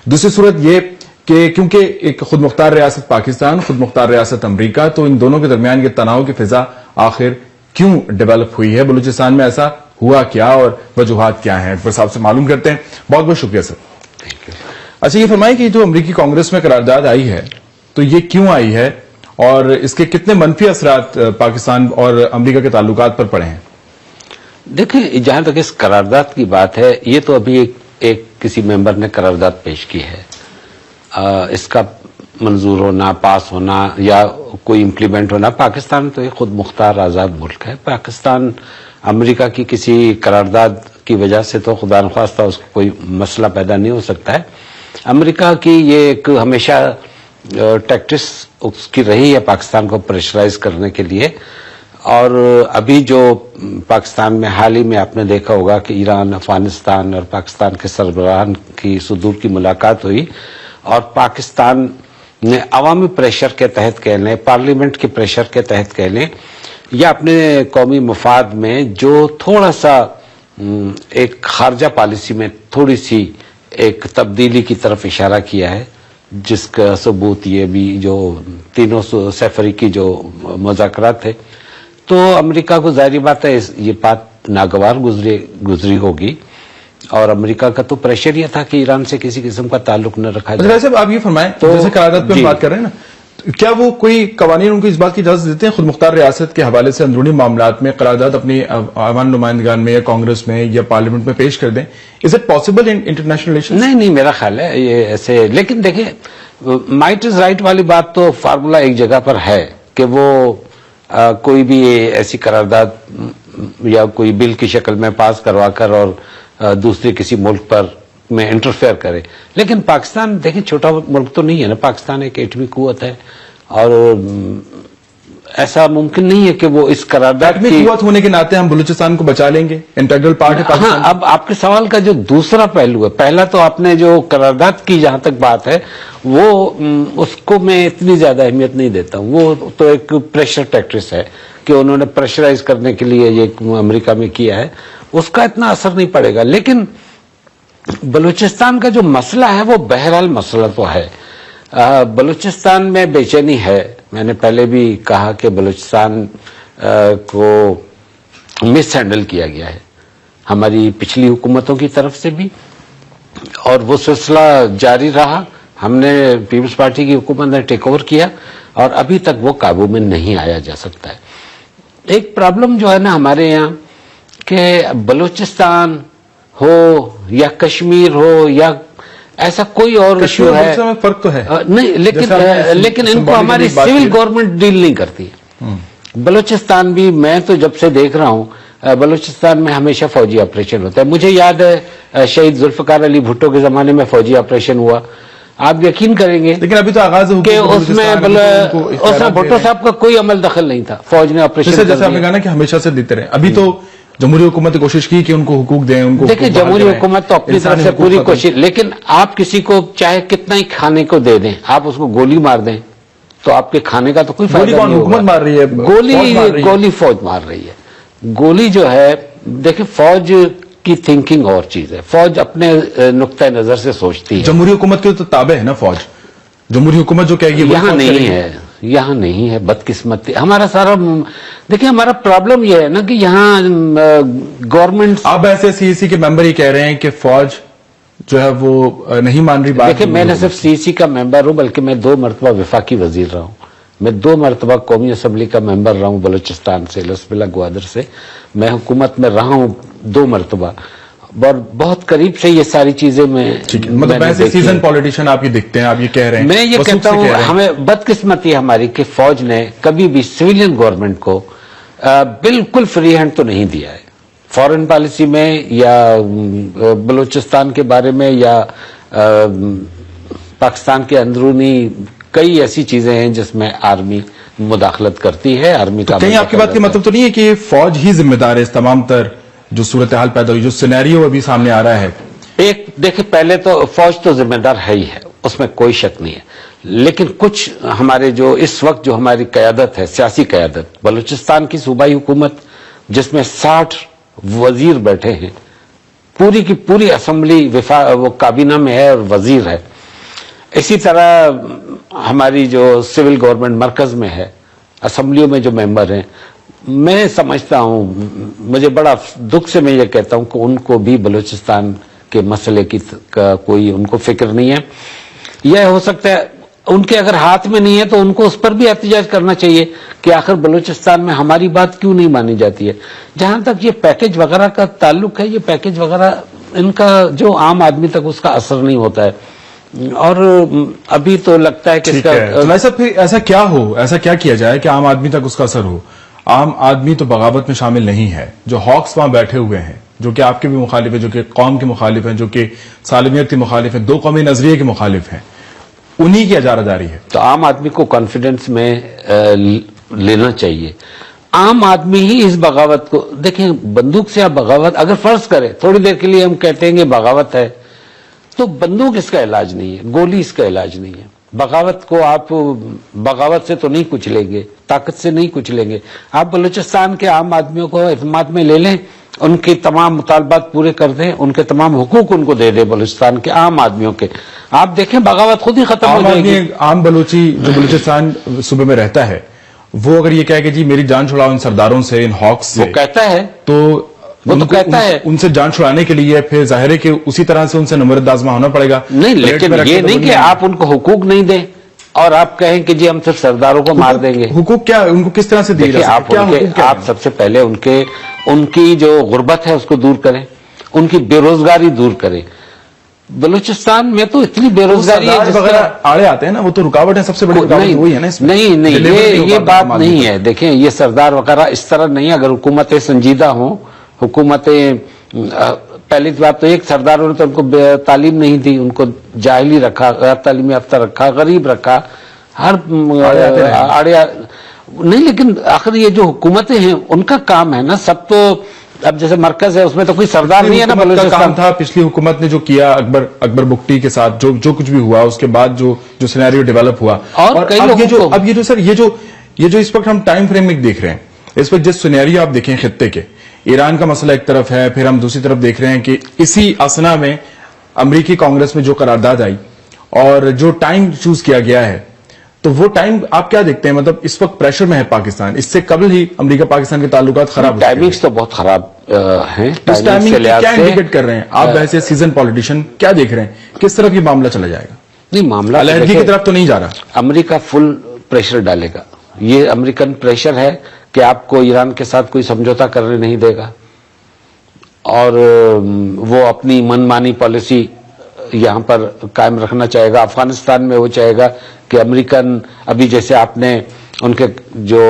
دوسری صورت یہ کہ کیونکہ ایک خود مختار ریاست پاکستان، خود مختار ریاست امریکہ، تو ان دونوں کے درمیان یہ تناؤ کی فضا آخر کیوں ڈیولپ ہوئی ہے؟ بلوچستان میں ایسا ہوا کیا اور وجوہات کیا ہیں، ایڈور صاحب سے معلوم کرتے ہیں. بہت بہت شکریہ سر. اچھا، یہ فرمائیں کہ جو امریکی کانگریس میں قرارداد آئی ہے تو یہ کیوں آئی ہے اور اس کے کتنے منفی اثرات پاکستان اور امریکہ کے تعلقات پر پڑے ہیں؟ دیکھیں، جہاں تک اس قرارداد کی بات ہے، یہ تو ابھی ایک کسی ممبر نے قرارداد پیش کی ہے. اس کا منظور ہونا، پاس ہونا یا کوئی امپلیمنٹ ہونا، پاکستان تو ایک خود مختار آزاد ملک ہے. پاکستان امریکہ کی کسی قرارداد کی وجہ سے تو خدا نخواستہ اس کو کوئی مسئلہ پیدا نہیں ہو سکتا ہے. امریکہ کی یہ ایک ہمیشہ ٹیکٹس اس کی رہی ہے پاکستان کو پریشرائز کرنے کے لیے. اور ابھی جو پاکستان میں حال ہی میں آپ نے دیکھا ہوگا کہ ایران، افغانستان اور پاکستان کے سربراہان کی صدور کی ملاقات ہوئی، اور پاکستان نے عوامی پریشر کے تحت کہہ لیں، پارلیمنٹ کے پریشر کے تحت کہہ لیں، یا اپنے قومی مفاد میں جو تھوڑا سا ایک خارجہ پالیسی میں تھوڑی سی ایک تبدیلی کی طرف اشارہ کیا ہے، جس کا ثبوت یہ بھی جو تینوں سفری کی جو مذاکرات تھے، تو امریکہ کو ظاہری بات ہے یہ بات ناگوار گزری ہوگی. اور امریکہ کا تو پریشر یہ تھا کہ ایران سے کسی قسم کا تعلق نہ رکھا جائے. ویسے آپ یہ فرمائیں، جیسے قرارداد پہ ہم بات کر رہے ہیں نا، کیا وہ کوئی قوانین ان کو اس بات کی اجازت دیتے ہیں خود مختار ریاست کے حوالے سے اندرونی معاملات میں قرارداد اپنی عوام نمائندگان میں یا کانگریس میں یا پارلیمنٹ میں پیش کر دیں؟ Is it possible in international relation? نہیں، میرا خیال ہے یہ ایسے. لیکن دیکھیں، مائٹ از رائٹ والی بات تو فارمولہ ایک جگہ پر ہے کہ وہ کوئی بھی ایسی قرارداد یا کوئی بل کی شکل میں پاس کروا کر اور دوسرے کسی ملک پر میں انٹرفیئر کرے. لیکن پاکستان دیکھیں چھوٹا ملک تو نہیں ہے نا، پاکستان ایک ایٹمی قوت ہے، اور ایسا ممکن نہیں ہے کہ وہ اس قرارداد کی قوت ہونے کے ناطے ہم بلوچستان کو بچا لیں گے، انٹیگرل پارٹ ہے پاکستان. ہاں، اب آپ کے سوال کا جو دوسرا پہلو ہے، پہلا تو آپ نے جو قرارداد کی جہاں تک بات ہے وہ اس کو میں اتنی زیادہ اہمیت نہیں دیتا ہوں. وہ تو ایک پریشر ٹیکٹس ہے کہ انہوں نے پریشرائز کرنے کے لیے یہ امریکہ میں کیا ہے، اس کا اتنا اثر نہیں پڑے گا. لیکن بلوچستان کا جو مسئلہ ہے وہ بہرحال مسئلہ تو ہے. بلوچستان میں بے چینی ہے. میں نے پہلے بھی کہا کہ بلوچستان کو مس ہینڈل کیا گیا ہے ہماری پچھلی حکومتوں کی طرف سے بھی، اور وہ سلسلہ جاری رہا. ہم نے پیپلز پارٹی کی حکومت نے ٹیک اوور کیا اور ابھی تک وہ قابو میں نہیں آیا جا سکتا ہے. ایک پرابلم جو ہے نا ہمارے یہاں کہ بلوچستان ہو یا کشمیر ہو یا ایسا کوئی اور ایشو ہے، فرق تو ہے نہیں، لیکن ان کو ہماری سول گورنمنٹ ڈیل نہیں کرتی. بلوچستان بھی میں تو جب سے دیکھ رہا ہوں بلوچستان میں ہمیشہ فوجی آپریشن ہوتا ہے. مجھے یاد ہے شہید ذوالفقار علی بھٹو کے زمانے میں فوجی آپریشن ہوا. آپ یقین کریں گے لیکن ابھی تو آغاز کہ اس میں بھٹو صاحب کا کوئی عمل دخل نہیں تھا، فوج نے آپریشن جیسے آپ نے کہا نا کہ ہمیشہ سے دیتے رہے. ابھی تو جمہوری حکومت نے کوشش کی کہ ان کو حقوق دیں، ان کو دیکھیں جمہوری حکومت تو اپنی طرف سے پوری کوشش، لیکن آپ کسی کو چاہے کتنا ہی کھانے کو دے دیں، آپ اس کو گولی مار دیں تو آپ کے کھانے کا تو کوئی فائدہ نہیں ہوگا. حکومت مار رہی ہے، گولی فوج مار رہی ہے. گولی جو ہے دیکھیں فوج کی تھنکنگ اور چیز ہے، فوج اپنے نقطۂ نظر سے سوچتی ہے. جمہوری حکومت کے تو تابع ہے نا فوج. جمہوری حکومت جو کہے گی یہاں نہیں ہے، یہاں نہیں ہے. بدقسمتی ہمارا سارا. دیکھیں ہمارا پرابلم یہ ہے نا کہ یہاں گورنمنٹ. آپ ایسے سی سی کے ممبر ہی کہہ رہے ہیں کہ فوج جو ہے وہ نہیں مان رہی بات. دیکھیں میں نہ صرف سی سی کا ممبر ہوں بلکہ میں 2 مرتبہ وفاقی وزیر رہا ہوں. میں 2 مرتبہ قومی اسمبلی کا ممبر رہا ہوں بلوچستان سے، لسبلا گوادر سے. میں حکومت میں رہا ہوں 2 مرتبہ اور بہت قریب سے یہ ساری چیزیں مطلب ایسے سیزن پولیٹیشین آپ یہ دیکھتے ہیں، آپ یہ کہہ رہے ہیں. میں یہ کہتا ہوں ہمیں بدقسمتی ہماری کہ فوج نے کبھی بھی سویلین گورنمنٹ کو بالکل فری ہینڈ تو نہیں دیا ہے. فارن پالیسی میں یا بلوچستان کے بارے میں یا پاکستان کے اندرونی کئی ایسی چیزیں ہیں جس میں آرمی مداخلت کرتی ہے. آرمی کا کہیں آپ کی بات کا مطلب تو نہیں ہے کہ فوج ہی ذمہ دار ہے اس تمام تر جو صورتحال پیدا ہوئی، جو سینیریو ابھی سامنے آ رہا ہے؟ ایک دیکھیں پہلے تو فوج تو ذمہ دار ہے ہی ہے، اس میں کوئی شک نہیں ہے. لیکن کچھ ہمارے جو اس وقت جو ہماری قیادت ہے، سیاسی قیادت، بلوچستان کی صوبائی حکومت جس میں 60 وزیر بیٹھے ہیں، پوری کی پوری اسمبلی وہ کابینہ میں ہے اور وزیر ہے. اسی طرح ہماری جو سول گورنمنٹ مرکز میں ہے، اسمبلیوں میں جو ممبر ہیں، میں سمجھتا ہوں, مجھے بڑا دکھ سے میں یہ کہتا ہوں کہ ان کو بھی بلوچستان کے مسئلے کی کوئی ان کو فکر نہیں ہے. یہ ہو سکتا ہے ان کے اگر ہاتھ میں نہیں ہے تو ان کو اس پر بھی احتجاج کرنا چاہیے کہ آخر بلوچستان میں ہماری بات کیوں نہیں مانی جاتی ہے. جہاں تک یہ پیکج وغیرہ کا تعلق ہے, یہ پیکج وغیرہ ان کا جو عام آدمی تک اس کا اثر نہیں ہوتا ہے, اور ابھی تو لگتا ہے کہ اس کا پھر ایسا کیا ہو, ایسا کیا کیا جائے کہ عام آدمی تک اس کا اثر ہو. عام آدمی تو بغاوت میں شامل نہیں ہے. جو ہاکس وہاں بیٹھے ہوئے ہیں, جو کہ آپ کے بھی مخالف ہیں, جو کہ قوم کے مخالف ہیں, جو کہ سالمیت کے مخالف ہیں, دو قومی نظریے کے مخالف ہیں, انہی کی اجارہ داری ہے. تو عام آدمی کو کانفیڈنس میں لینا چاہیے. عام آدمی ہی اس بغاوت کو دیکھیں, بندوق سے آپ بغاوت اگر فرض کریں, تھوڑی دیر کے لیے ہم کہتے ہیں کہ بغاوت ہے, تو بندوق اس کا علاج نہیں ہے, گولی اس کا علاج نہیں ہے. بغاوت کو آپ بغاوت سے تو نہیں کچھ لیں گے, طاقت سے نہیں کچھ لیں گے. آپ بلوچستان کے عام آدمیوں کو اعتماد میں لے لیں, ان کے تمام مطالبات پورے کر دیں, ان کے تمام حقوق ان کو دے دیں بلوچستان کے عام آدمیوں کے, آپ دیکھیں بغاوت خود ہی ختم ہو جائے گی. عام بلوچی جو بلوچستان صوبے میں رہتا ہے, وہ اگر یہ کہے کہ جی میری جان چھڑاؤ ان سرداروں سے, ان ہاکس سے, وہ کہتا ہے, تو وہ تو کہتا ہے ان سے جان چھڑانے کے لیے پھر ظاہر ہے کہ اسی طرح سے ان سے نمرد آزما ہونا پڑے گا. نہیں, لیکن یہ نہیں کہ آپ ان کو حقوق نہیں دیں اور آپ کہیں کہ جی ہم صرف سرداروں کو مار دیں گے. حقوق کیا, ان کو کس طرح سے دیے جا سکتے ہیں؟ آپ سب سے پہلے ان کی جو غربت ہے اس کو دور کریں, ان کی بے روزگاری دور کریں. بلوچستان میں تو اتنی بے روزگاری ہے, آڑے آتے ہیں نا, وہ تو رکاوٹ ہے, سب سے بڑی رکاوٹ وہی ہے نا. نہیں, یہ بات نہیں ہے. دیکھیں یہ سردار وغیرہ اس طرح نہیں ہے. اگر حکومتیں سنجیدہ ہوں, حکومتیں, پہلی بات تو ایک سرداروں نے تو ان کو تعلیم نہیں دی, ان کو جاہلی رکھا, غیر تعلیم یافتہ رکھا, غریب رکھا, ہر آڑے نہیں. لیکن آخر یہ جو حکومتیں ہیں ان کا کام ہے نا سب. تو اب جیسے مرکز ہے اس میں تو کوئی سردار نہیں ہے نا. بلوچستان تھا پچھلی حکومت نے جو کیا اکبر بگٹی کے ساتھ, جو کچھ بھی ہوا, اس کے بعد جو سینیریو ڈیولپ ہوا, اور اب یہ جو سر یہ جو اس وقت ہم ٹائم فریم میں دیکھ رہے ہیں, اس وقت جس سینیریو آپ دیکھیں خطے کے, ایران کا مسئلہ ایک طرف ہے, پھر ہم دوسری طرف دیکھ رہے ہیں کہ اسی اسنا میں امریکی کانگریس میں جو قرارداد آئی اور جو ٹائم چوز کیا گیا ہے, تو وہ ٹائم آپ کیا دیکھتے ہیں؟ مطلب اس وقت پریشر میں ہے پاکستان, اس سے قبل ہی امریکہ پاکستان کے تعلقات خراب ہو چکے ہیں. ٹائمنگز تو بہت خراب ہیں. اس ٹائمنگ کیا انڈیکیٹ کر رہے ہیں آپ ایسے سیزن پولیٹیشین, کیا دیکھ رہے ہیں کس طرف یہ معاملہ چلا جائے گا؟ نہیں, معاملہ علیحدگی کی طرف تو نہیں جا رہا. امریکہ فل پریشر ڈالے گا. یہ امریکن پریشر ہے کہ آپ کو ایران کے ساتھ کوئی سمجھوتا کرنے نہیں دے گا, اور وہ اپنی من مانی پالیسی یہاں پر قائم رکھنا چاہے گا. افغانستان میں وہ چاہے گا کہ امریکن, ابھی جیسے آپ نے ان کے جو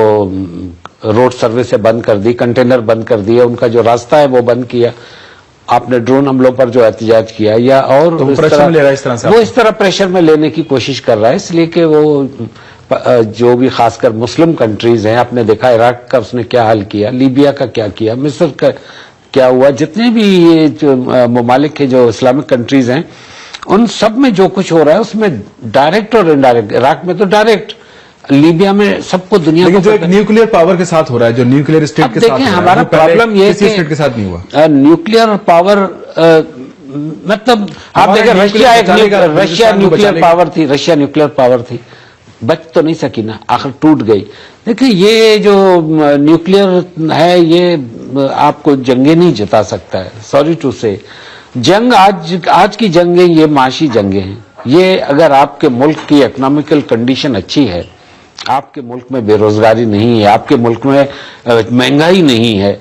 روڈ سروس بند کر دی, کنٹینر بند کر دیے, ان کا جو راستہ ہے وہ بند کیا, آپ نے ڈرون حملوں پر جو احتجاج کیا, یا اور وہ اس طرح پریشر میں لینے کی کوشش کر رہا ہے. اس لیے کہ وہ جو بھی خاص کر مسلم کنٹریز ہیں, آپ نے دیکھا عراق کا اس نے کیا حل کیا, لیبیا کا کیا کیا, مصر کا کیا ہوا, جتنے بھی یہ جو ممالک کے جو اسلامک کنٹریز ہیں ان سب میں جو کچھ ہو رہا ہے اس میں ڈائریکٹ اور انڈائریکٹ. عراق میں تو ڈائریکٹ, لیبیا میں سب کو دنیا کو جو ایک نیوکلیئر پاور کے ساتھ ہو رہا ہے, جو نیوکلیئر اسٹیٹ کے ساتھ, دیکھیں ہمارا پرابلم یہ کسی اسٹیٹ کے ساتھ نہیں ہوا. نیوکلیئر پاور مطلب آپ دیکھیں رشیا نیوکلیئر پاور تھی, بچ تو نہیں سکی نا, آخر ٹوٹ گئی. دیکھیں یہ جو نیوکلیئر ہے یہ آپ کو جنگیں نہیں جتا سکتا ہے. سوری ٹو سے, جنگ آج کی جنگیں یہ معاشی جنگیں ہیں. یہ اگر آپ کے ملک کی اکنامیکل کنڈیشن اچھی ہے, آپ کے ملک میں بے روزگاری نہیں ہے, آپ کے ملک میں مہنگائی نہیں ہے,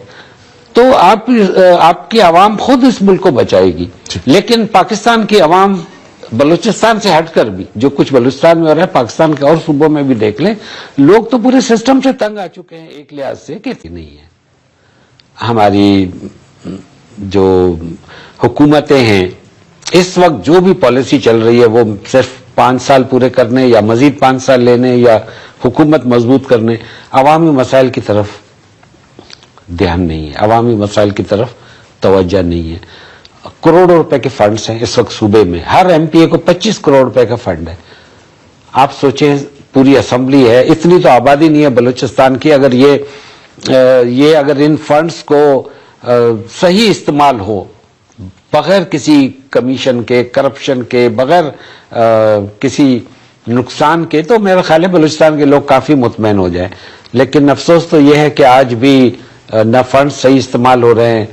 تو آپ کی عوام خود اس ملک کو بچائے گی. لیکن پاکستان کی عوام بلوچستان سے ہٹ کر بھی جو کچھ بلوچستان میں ہو رہا ہے, پاکستان کے اور صوبوں میں بھی دیکھ لیں, لوگ تو پورے سسٹم سے تنگ آ چکے ہیں ایک لحاظ سے کہ نہیں ہے. ہماری جو حکومتیں ہیں اس وقت جو بھی پالیسی چل رہی ہے وہ صرف 5 سال پورے کرنے یا مزید 5 سال لینے یا حکومت مضبوط کرنے, عوامی مسائل کی طرف دھیان نہیں ہے, عوامی مسائل کی طرف توجہ نہیں ہے. کروڑوں روپے کے فنڈز ہیں اس وقت صوبے میں, ہر ایم پی اے کو 25 کروڑ روپے کا فنڈ ہے. آپ سوچیں پوری اسمبلی ہے, اتنی تو آبادی نہیں ہے بلوچستان کی. اگر یہ اگر ان فنڈز کو صحیح استعمال ہو, بغیر کسی کمیشن کے, کرپشن کے, بغیر کسی نقصان کے, تو میرا خیال ہے بلوچستان کے لوگ کافی مطمئن ہو جائیں. لیکن افسوس تو یہ ہے کہ آج بھی نہ فنڈ صحیح استعمال ہو رہے ہیں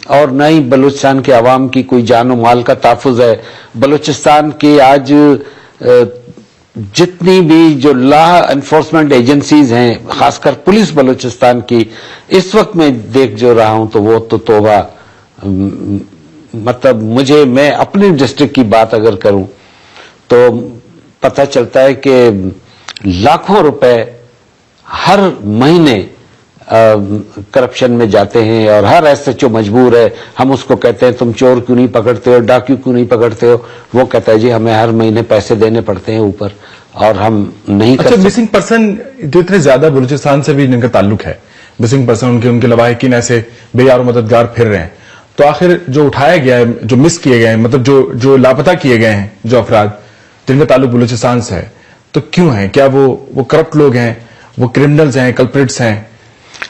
اور نہ ہی بلوچستان کے عوام کی کوئی جان و مال کا تحفظ ہے. بلوچستان کی آج جتنی بھی جو لا انفورسمنٹ ایجنسیز ہیں، خاص کر پولیس بلوچستان کی، اس وقت میں دیکھ جو رہا ہوں تو وہ تو توبہ، مطلب میں اپنے ڈسٹرکٹ کی بات اگر کروں تو پتہ چلتا ہے کہ لاکھوں روپے ہر مہینے کرپشن میں جاتے ہیں اور ہر ایس ایچ او مجبور ہے. ہم اس کو کہتے ہیں تم چور کیوں نہیں پکڑتے ہو، ڈاکیو کیوں نہیں پکڑتے ہو، وہ کہتا ہے جی ہمیں ہر مہینے پیسے دینے پڑتے ہیں اوپر اور ہم نہیں کر سکتے. مسنگ پرسن جو اتنے زیادہ بلوچستان سے بھی جن کا تعلق ہے، مسنگ پرسن ان کے لواحقین ایسے بے یار و مددگار پھر رہے ہیں، تو آخر جو اٹھایا گیا ہے، جو مس کیے گئے ہیں، مطلب جو لاپتہ کیے گئے ہیں جو افراد جن کا تعلق بلوچستان سے ہے، تو کیوں ہیں؟ کیا وہ کرپٹ لوگ ہیں، وہ کرمنلز ہیں، کلپریٹس ہیں؟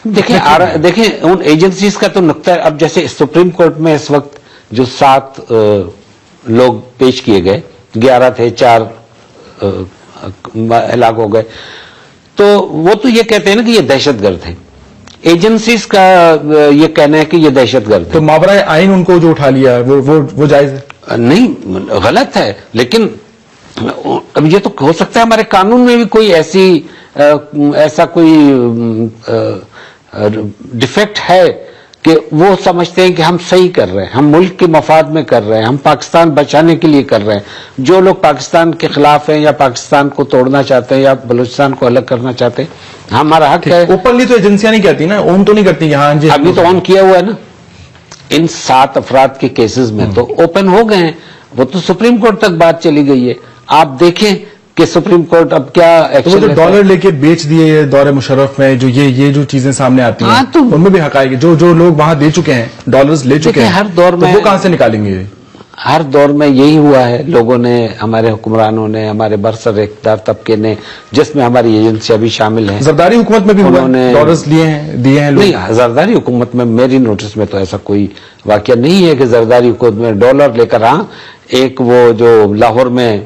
دیکھیں ان ایجنسیز کا تو نقطہ ہے. اب جیسے سپریم کورٹ میں اس وقت جو 7 لوگ پیش کیے گئے، 11 تھے، 4 ہلاک ہو گئے، تو وہ تو یہ کہتے ہیں نا کہ یہ دہشت گرد ہیں. ایجنسیز کا یہ کہنا ہے کہ یہ دہشت گرد ہے. تو مابرائے آئین ان کو جو اٹھا لیا وہ جائز ہے؟ نہیں، غلط ہے. لیکن اب یہ تو ہو سکتا ہے ہمارے قانون میں بھی کوئی ایسا کوئی ڈیفیکٹ ہے کہ وہ سمجھتے ہیں کہ ہم صحیح کر رہے ہیں، ہم ملک کے مفاد میں کر رہے ہیں، ہم پاکستان بچانے کے لیے کر رہے ہیں. جو لوگ پاکستان کے خلاف ہیں یا پاکستان کو توڑنا چاہتے ہیں یا بلوچستان کو الگ کرنا چاہتے ہیں، ہمارا حق ہے. اوپنلی تو ایجنسیاں نہیں کہتی نا، اون تو نہیں کرتی. ہاں جی، ابھی تو آن کیا ہوا ہے نا. ان 7 افراد کے کیسز میں تو اوپن ہو گئے ہیں، وہ تو سپریم کورٹ تک بات چلی گئی ہے. آپ دیکھیں کہ سپریم کورٹ اب کیا ایکشن لیتا ہے. ڈالر لے کے بیچ دیے دور مشرف میں، جو یہ جو چیزیں سامنے آتی ہیں ان میں بھی حقائق، جو لوگ وہاں دے چکے ہیں، ڈالرز لے چکے ہیں، ہر دور میں وہ کہاں سے نکالیں گے؟ ہر دور میں یہی ہوا ہے. لوگوں نے، ہمارے حکمرانوں نے، ہمارے برسر اقتدار طبقے نے، جس میں ہماری ایجنسیاں بھی شامل ہیں. زرداری حکومت میں بھی انہوں نے ڈالرز دیے ہیں لوگ. نہیں، زرداری حکومت میں میری نوٹس میں تو ایسا کوئی واقعہ نہیں ہے کہ زرداری حکومت میں ڈالر لے کر. ہاں، ایک وہ جو لاہور میں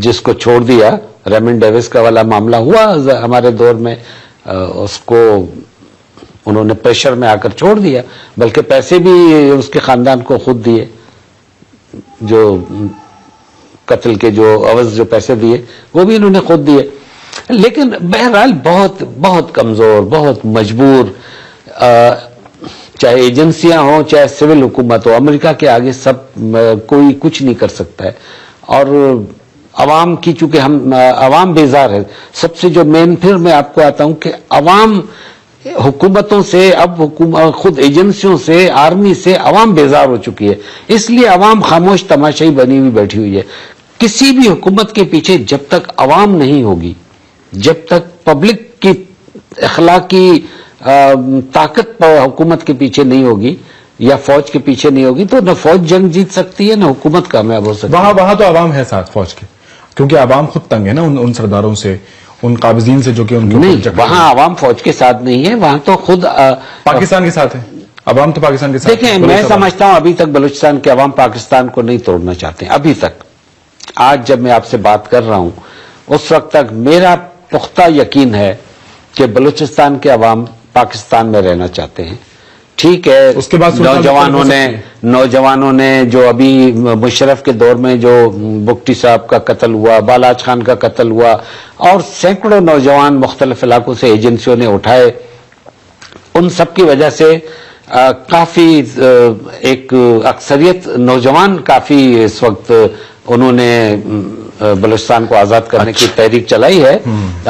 جس کو چھوڑ دیا، ریمن ڈیوس کا والا معاملہ ہوا ہمارے دور میں، اس کو انہوں نے پریشر میں آ کر چھوڑ دیا، بلکہ پیسے بھی اس کے خاندان کو خود دیے، جو قتل کے جو عوض جو پیسے دیے وہ بھی انہوں نے خود دیے. لیکن بہرحال بہت بہت کمزور، بہت مجبور، چاہے ایجنسیاں ہوں چاہے سول حکومت ہو، امریکہ کے آگے سب کوئی کچھ نہیں کر سکتا ہے. اور عوام کی، چونکہ عوام بیزار ہے. سب سے جو مین، پھر میں آپ کو آتا ہوں کہ عوام حکومتوں سے، اب خود ایجنسیوں سے، آرمی سے عوام بیزار ہو چکی ہے. اس لیے عوام خاموش تماشائی بنی ہوئی بیٹھی ہوئی ہے. کسی بھی حکومت کے پیچھے جب تک عوام نہیں ہوگی، جب تک پبلک کی اخلاقی طاقت حکومت کے پیچھے نہیں ہوگی یا فوج کے پیچھے نہیں ہوگی، تو نہ فوج جنگ جیت سکتی ہے نہ حکومت کامیاب ہو سکتی ہے. وہاں تو عوام ہے ساتھ فوج کے، کیونکہ عوام خود تنگ ہے نا ان سرداروں سے، ان قابضین سے، جو کہ ان نہیں، وہاں عوام فوج کے ساتھ نہیں ہے، وہاں تو خود پاکستان کے ساتھ ہے. عوام تو پاکستان کے ساتھ. دیکھیں، میں سمجھتا ہوں ابھی تک بلوچستان کے عوام پاکستان کو نہیں توڑنا چاہتے ہیں. ابھی تک، آج جب میں آپ سے بات کر رہا ہوں، اس وقت تک میرا پختہ یقین ہے کہ بلوچستان کے عوام پاکستان میں رہنا چاہتے ہیں. ٹھیک ہے، اس کے بعد نوجوانوں نے جو ابھی مشرف کے دور میں جو بگٹی صاحب کا قتل ہوا، بالاج خان کا قتل ہوا، اور سینکڑوں نوجوان مختلف علاقوں سے ایجنسیوں نے اٹھائے، ان سب کی وجہ سے کافی ایک اکثریت نوجوان کافی اس وقت انہوں نے بلوچستان کو آزاد کرنے کی تحریک چلائی ہے،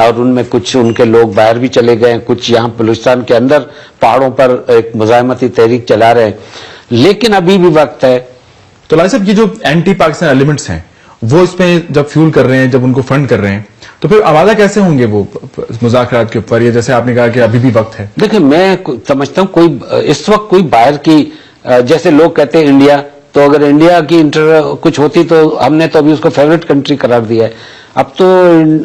اور ان میں کچھ ان کے لوگ باہر بھی چلے گئے، کچھ یہاں بلوچستان کے اندر پہاڑوں پر ایک مزاحمتی تحریک چلا رہے ہیں. لیکن ابھی بھی وقت ہے. تو لائق صاحب، یہ جو اینٹی پاکستان ایلیمنٹس ہیں وہ اس میں جب فیول کر رہے ہیں، جب ان کو فنڈ کر رہے ہیں، تو پھر آمادہ کیسے ہوں گے وہ مذاکرات کے اوپر؟ یہ جیسے آپ نے کہا کہ ابھی بھی وقت ہے. دیکھیں، میں سمجھتا ہوں کوئی اس وقت کوئی باہر کی، جیسے لوگ کہتے ہیں انڈیا، تو اگر انڈیا کی کچھ ہوتی تو ہم نے تو ابھی اس کو فیوریٹ کنٹری قرار دیا ہے. اب تو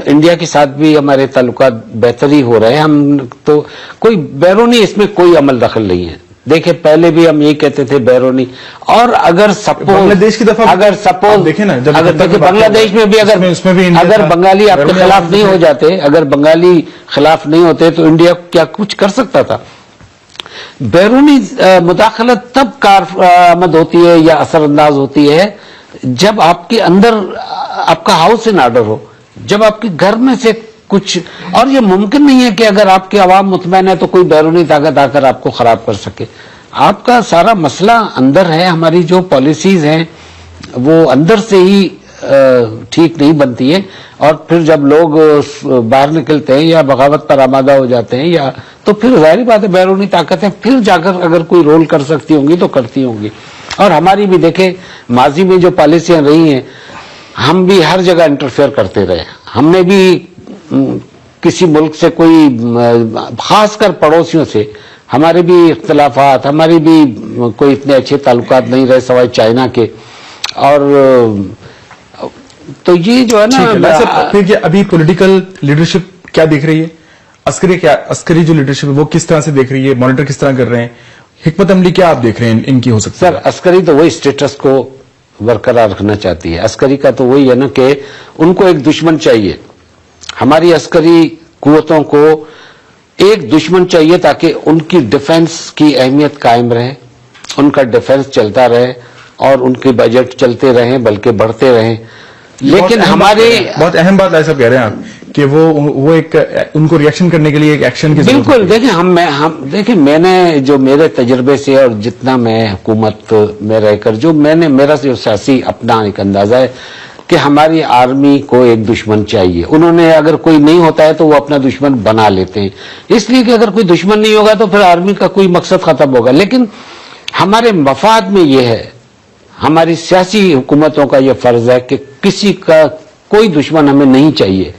انڈیا کے ساتھ بھی ہمارے تعلقات بہتر ہی ہو رہے ہیں. ہم تو کوئی بیرونی اس میں کوئی عمل دخل نہیں ہے. دیکھیں پہلے بھی ہم یہی کہتے تھے بیرونی، اور اگر سپوز بنگلہ دیش کی دفعہ اگر سپوز دیکھیں نا، جب اگر دیکھیں بنگلہ دیش میں بھی اس میں بھی اگر بنگالی آپ کے خلاف نہیں ہو جاتے، اگر بنگالی خلاف نہیں ہوتے تو انڈیا کیا کچھ کر سکتا تھا؟ بیرونی مداخلت تب کارآمد ہوتی ہے یا اثر انداز ہوتی ہے جب آپ کے اندر آپ کا ہاؤس ان آرڈر ہو، جب آپ کے گھر میں سے کچھ، اور یہ ممکن نہیں ہے کہ اگر آپ کی عوام مطمئن ہے تو کوئی بیرونی طاقت آ کر آپ کو خراب کر سکے. آپ کا سارا مسئلہ اندر ہے، ہماری جو پالیسیز ہیں وہ اندر سے ہی ٹھیک نہیں بنتی ہے، اور پھر جب لوگ باہر نکلتے ہیں یا بغاوت پر آمادہ ہو جاتے ہیں یا تو پھر ظاہری بات ہے بیرونی طاقتیں پھر جا کر اگر کوئی رول کر سکتی ہوں گی تو کرتی ہوں گی. اور ہماری بھی دیکھیں ماضی میں جو پالیسیاں رہی ہیں، ہم بھی ہر جگہ انٹرفیئر کرتے رہے. ہم نے بھی کسی ملک سے کوئی، خاص کر پڑوسیوں سے ہمارے بھی اختلافات، ہماری بھی کوئی اتنے اچھے تعلقات نہیں رہے سوائے چائنا کے. اور تو یہ جو ہے نا، پھر یہ ابھی پولیٹیکل لیڈرشپ کیا دیکھ رہی ہے؟ عسکری جو لیڈرشپ ہے وہ کس طرح سے دیکھ رہی ہے؟ مانیٹر کس طرح کر رہے ہیں؟ حکمت عملی کیا آپ دیکھ رہے ہیں ان کی ہو سکتی ہے؟ سر عسکری تو وہی اسٹیٹس کو برقرار رکھنا چاہتی ہے. عسکری کا تو وہی ہے نا کہ ان کو ایک دشمن چاہیے. ہماری عسکری قوتوں کو ایک دشمن چاہیے تاکہ ان کی ڈیفنس کی اہمیت قائم رہے، ان کا ڈیفنس چلتا رہے اور ان کے بجٹ چلتے رہیں بلکہ بڑھتے رہیں. لیکن ہمارے بہت اہم بات ایسا کہہ رہے ہیں آپ کہ وہ ایک ان کو ریئیکشن کرنے کے لیے ایک ایکشن کی ضرورت ہے. بالکل. دیکھیں دیکھیں میں نے جو میرے تجربے سے اور جتنا میں حکومت میں رہ کر جو میرا جو سیاسی اپنا ایک اندازہ ہے کہ ہماری آرمی کو ایک دشمن چاہیے. انہوں نے اگر کوئی نہیں ہوتا ہے تو وہ اپنا دشمن بنا لیتے ہیں، اس لیے کہ اگر کوئی دشمن نہیں ہوگا تو پھر آرمی کا کوئی مقصد ختم ہوگا. لیکن ہمارے مفاد میں یہ ہے، ہماری سیاسی حکومتوں کا یہ فرض ہے کہ کسی کا کوئی دشمن ہمیں نہیں چاہیے.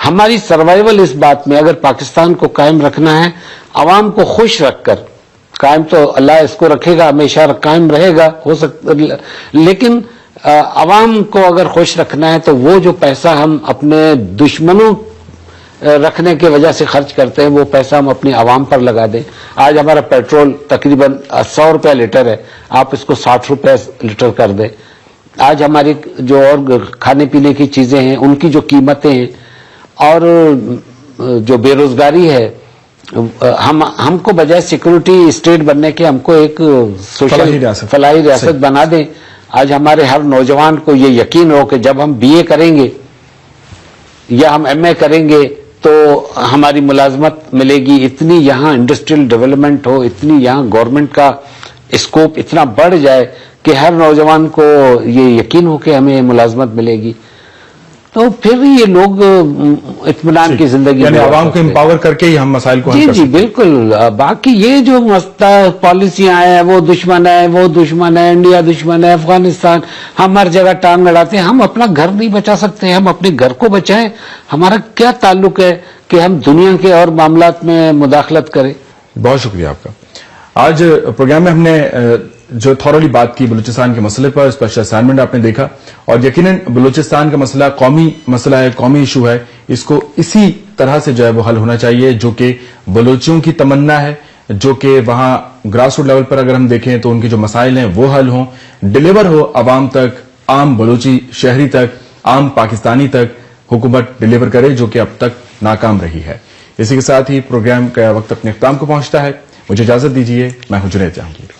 ہماری سروائیول اس بات میں، اگر پاکستان کو قائم رکھنا ہے عوام کو خوش رکھ کر، قائم تو اللہ اس کو رکھے گا، ہمیشہ قائم رہے گا ہو سکتا، لیکن عوام کو اگر خوش رکھنا ہے تو وہ جو پیسہ ہم اپنے دشمنوں رکھنے کی وجہ سے خرچ کرتے ہیں وہ پیسہ ہم اپنی عوام پر لگا دیں. آج ہمارا پیٹرول تقریباً 100 روپے لیٹر ہے، آپ اس کو 60 روپے لیٹر کر دیں. آج ہماری جو اور کھانے پینے کی چیزیں ہیں ان کی جو قیمتیں ہیں اور جو بے روزگاری ہے، ہم کو بجائے سیکورٹی اسٹیٹ بننے کے ہم کو ایک سوشل فلاحی ریاست بنا دیں. آج ہمارے ہر نوجوان کو یہ یقین ہو کہ جب ہم بی اے کریں گے یا ہم ایم اے کریں گے تو ہماری ملازمت ملے گی. اتنی یہاں انڈسٹریل ڈیولپمنٹ ہو، اتنی یہاں گورنمنٹ کا اسکوپ اتنا بڑھ جائے کہ ہر نوجوان کو یہ یقین ہو کہ ہمیں ملازمت ملے گی، تو پھر یہ لوگ اطمینان کی زندگی، یعنی عوام کو امپاور کر کے ہی ہم مسائل کو حل کر سکتے ہیں. بالکل. باقی یہ جو پالیسیاں ہیں وہ دشمن ہے، وہ دشمن ہے، انڈیا دشمن ہے، افغانستان، ہم ہر جگہ ٹانگ لڑاتے ہیں. ہم اپنا گھر نہیں بچا سکتے، ہم اپنے گھر کو بچائیں. ہمارا کیا تعلق ہے کہ ہم دنیا کے اور معاملات میں مداخلت کریں. بہت شکریہ آپ کا. آج پروگرام میں ہم نے جو تھورولی بات کی بلوچستان کے مسئلے پر، اسپیشل اسائنمنٹ آپ نے دیکھا، اور یقیناً بلوچستان کا مسئلہ قومی مسئلہ ہے، قومی ایشو ہے. اس کو اسی طرح سے جو ہے وہ حل ہونا چاہیے جو کہ بلوچیوں کی تمنا ہے، جو کہ وہاں گراس روٹ لیول پر اگر ہم دیکھیں تو ان کے جو مسائل ہیں وہ حل ہوں، ڈیلیور ہو عوام تک، عام بلوچی شہری تک، عام پاکستانی تک حکومت ڈیلیور کرے، جو کہ اب تک ناکام رہی ہے. اسی کے ساتھ ہی پروگرام کا وقت اپنے اختتام کو پہنچتا ہے. مجھے اجازت دیجیے، میں ہوں جنید جہانگیر.